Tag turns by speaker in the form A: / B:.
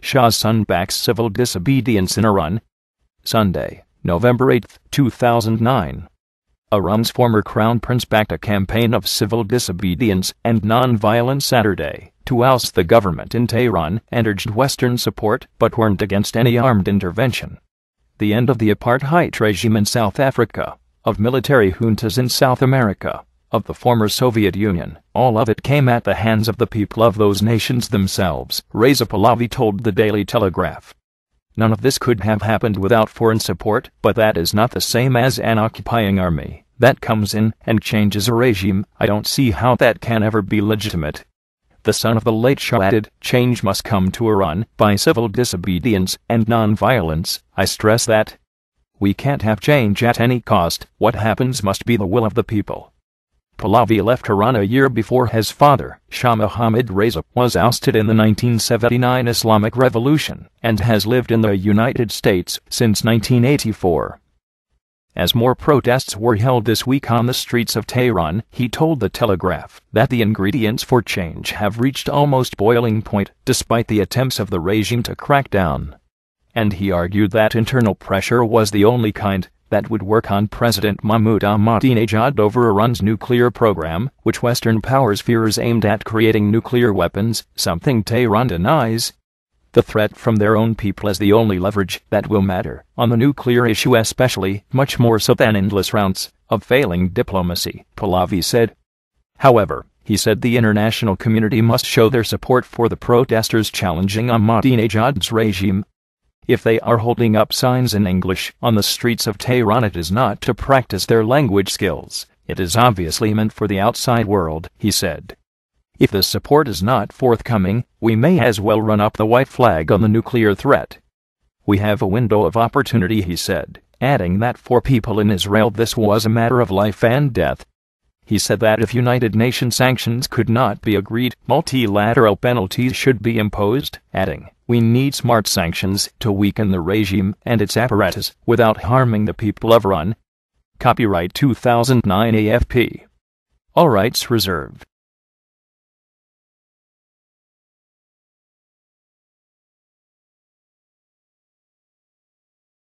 A: Shah's son backs civil disobedience in Iran. Sunday, November 8, 2009. Iran's former crown prince backed a campaign of civil disobedience and non-violence Saturday to oust the government in Tehran and urged Western support but warned against any armed intervention. The end of the apartheid regime in South Africa, of military juntas in South America, of the former Soviet Union, all of it came at the hands of the people of those nations themselves, Reza Pahlavi told the Daily Telegraph. None of this could have happened without foreign support, but that is not the same as an occupying army that comes in and changes a regime. I don't see how that can ever be legitimate. The son of the late Shah added, change must come to Iran by civil disobedience and non-violence. I stress that. We can't have change at any cost. What happens must be the will of the people. Pahlavi left Iran a year before his father, Shah Mohammad Reza, was ousted in the 1979 Islamic Revolution and has lived in the United States since 1984. As more protests were held this week on the streets of Tehran, he told the Telegraph that the ingredients for change have reached almost boiling point despite the attempts of the regime to crack down. And he argued that internal pressure was the only kind that would work on President Mahmoud Ahmadinejad over Iran's nuclear program, which Western powers fear is aimed at creating nuclear weapons, something Tehran denies. The threat from their own people is the only leverage that will matter on the nuclear issue, especially, much more so than endless rounds of failing diplomacy, Pahlavi said. However, he said the international community must show their support for the protesters challenging Ahmadinejad's regime. If they are holding up signs in English on the streets of Tehran, it is not to practice their language skills. It is obviously meant for the outside world, he said. If the support is not forthcoming, we may as well run up the white flag on the nuclear threat. We have a window of opportunity, he said, adding that for people in Israel this was a matter of life and death. He said that if United Nations sanctions could not be agreed, multilateral penalties should be imposed, adding, we need smart sanctions to weaken the regime and its apparatus without harming the people of Iran. Copyright 2009 AFP. All rights reserved.